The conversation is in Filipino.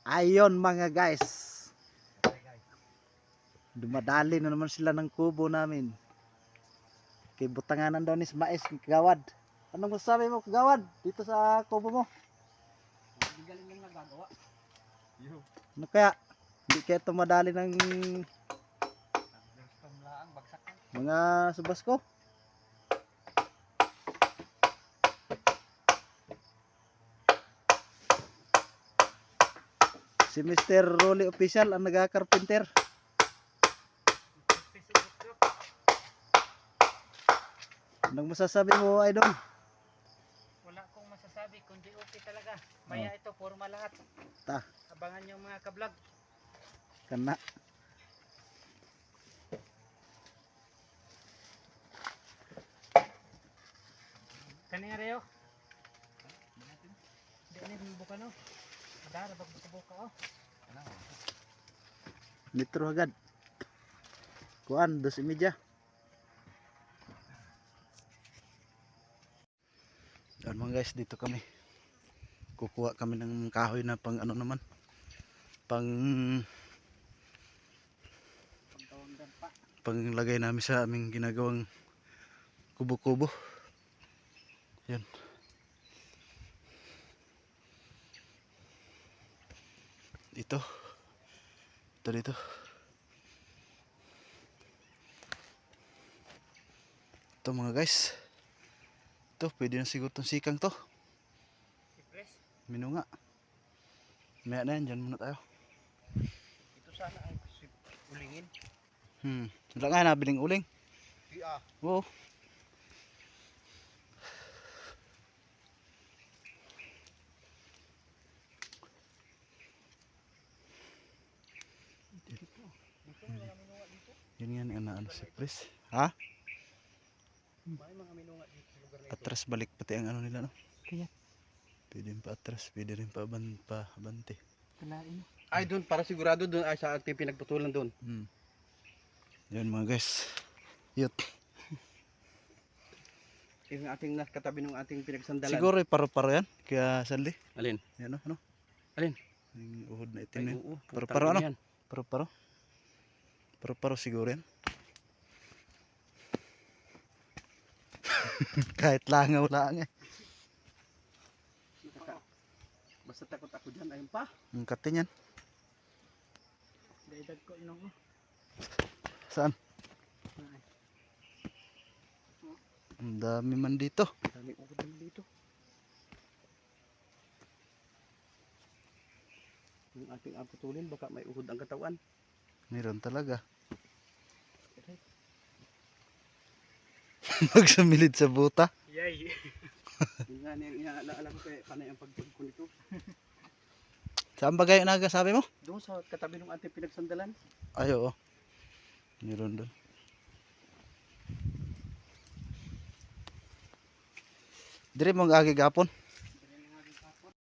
Ayon mga guys. Dumadali na naman sila ng kubo namin. Kay butanganan daw ni Mais kagawad. Anong masasabi mo kagawad dito sa kubo mo? Galing lang nagagawa. Ano kaya? Hindi kaya ito madali ng Bagsak lang. mga subas ko? Si Mr. Rolly Official ang nag-carpenter. Anong masasabi mo, Idol? Wala akong masasabi kundi okay talaga. Maya ito, forma lahat. Ta, Abangan yung mga kablog. kana. Kanina Reo. Hindi na buka no. Dara bag buka oh. Litro agad. Kuan, 2:30. Yan mga guys, dito kami. Kukuha kami ng kahoy na pang ano naman. Panglagay namin sa aming ginagawang kubo-kubo. Yan. Dito. Dito. Ito mga guys. Ito, pwede na siguro itong sikang to. Minunga. Maya na yan, dyan muna tayo. Ito sana ang ulingin. Wala nga nabiling uling. Iya. Oo. Yan yan ang ano si Pres. Ha? May mga minunga dito sa lugar na ito. Atras balik pati ang ano nila no. Kaya Pwede rin pa atras, pwede rin pa bante. kalain. Ay doon para sigurado doon ay sa ating pinagputulan doon. Yan mga guys. Yut. Yung ating nakatabi ng ating pinagsandalan. Siguro paro-paro yan. Kaya sali. Alin? Yan ano? Alin? Yung uhod na itim yan. Oo. Paro-paro ano? Paro-paro. Paro-paro siguro yan. Kahit langaw lang eh. Basta takot ako dyan. Ayun pa. Ang katin yan. Daidag ko inong mo. Saan? Ang dami man dito. Daming ukod naman dito. Yung ating aputulin baka may uhod ang katawan. Meron talaga. Magsumilid sa buta. Yay! Yung nga niya inaalala ko kaya panay ang pagtugko nito. Saan ba kayo nagasabi mo? Doon sa katabi ng ating pinagsandalan. Ay oo. Meron doon. Dire mong agi gapon.